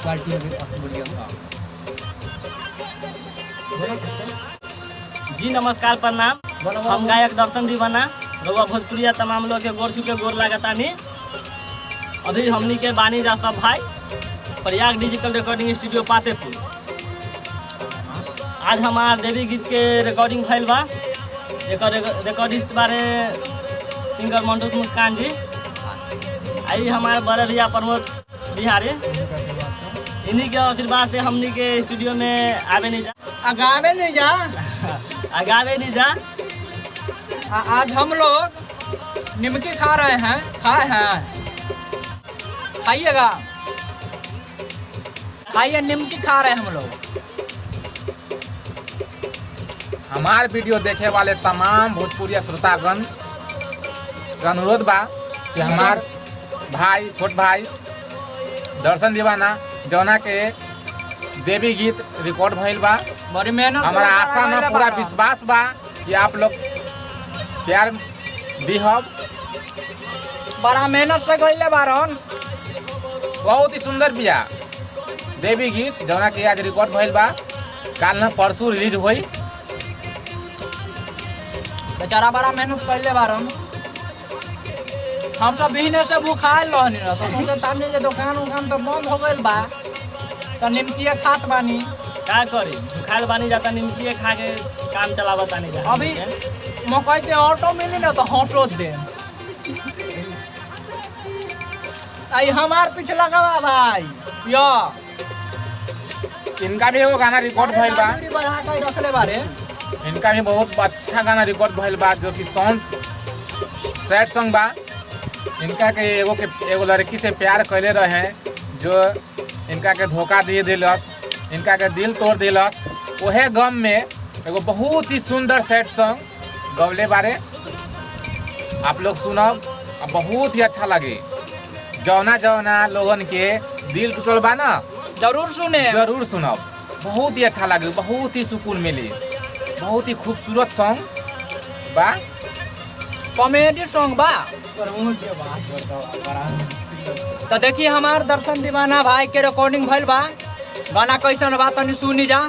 जी नमस्कार प्रणाम। हम गायक दर्शन दीवाना रउआ भोजपुरिया तमाम लोग के गोर चुके गोर लागतानी। अभी हमनी के बानी जा सब भाई Prayag digital recording studio Patepur. आज हमार देवी गीत के रिकॉर्डिंग भइल बा। रिकॉर्डिस्ट बारे सिंगर मंटू मुस्कान जी, आई हमारे बड़े भैया प्रमोद बिहारी, इन्हीं के आशीर्वाद से हमनी के स्टूडियो में आवे नहीं जा आगावे नहीं जा। आज हम लोग निमकी खा रहे हैं, खाए हैं, खाइएगा, खाइए, निमकी खा रहे हैं हम लोग। हमार वीडियो देखे वाले तमाम भोजपुरी श्रोतागण का अनुरोध बा कि हमार भाई छोट भाई दर्शन दीवाना जौना के देवी गीत रिकॉर्ड भइल बा। बड़ी मेहनत, हमारा आशा न पूरा विश्वास बा कि आप लोग प्यार दिहब। बड़ा मेहनत से गइले बारन। बहुत ही सुंदर बिया देवी गीत जौना के आज रिकॉर्ड भइल बा। काल न परसों रिलीज हुई। बेचारा बड़ा मेहनत करले बारन। हम सब बिजनेस से भूखाल रहनी न, तो सोचे तानी जे दुकान उकान तो बंद हो गइल बा, तो निमकी खात बानी। का करी, खाल बानी जाता निमकी खा के काम चलावतानी जा। अभी मकई के ऑटो मिली ना तो ऑटो दे। आई हमार पीछे लगावा भाई यो। इनका भी एगो गाना रिकॉर्ड भइल बा। बढ़ा के रखले बारे। इनका भी बहुत अच्छा गाना रिकॉर्ड भइल बा, जो कि सॉन्ग सैड सॉन्ग बा। इनका के एगो लड़की से प्यार कैले रहे जो इनका के धोखा दे दिलस, इनका के दिल तोड़ दिलस। वहे गम में एगो बहुत ही सुंदर सैड सॉन्ग गवले बारे। आप लोग सुनब, बहुत ही अच्छा लगे। जौना जौना लोगन के दिल टूटल बा ना, जरूर सुनब। बहुत ही अच्छा लगे, बहुत ही सुकून मिली। बहुत ही खूबसूरत सॉन्ग बा, कॉमेडी सॉन्ग बा। तो देखिए हमार दर्शन दीवाना भाई के रिकॉर्डिंग भइल बा। गाना कैसन बा तनी सुनी जा।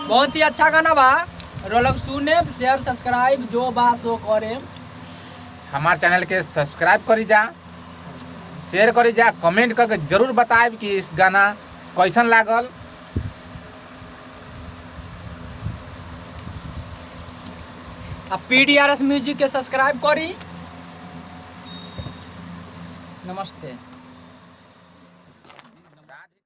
बहुत ही अच्छा गाना बा। रोलक सुने, शेयर, सब्सक्राइब जो बा सो करे। हमार चैनल के सब्सक्राइब करी जा, शेयर करी जा, कमेंट करके जरूर बताएब कि इस गाना कैसन लागल। अब PDRS म्यूजिक के सब्सक्राइब करी। नमस्ते।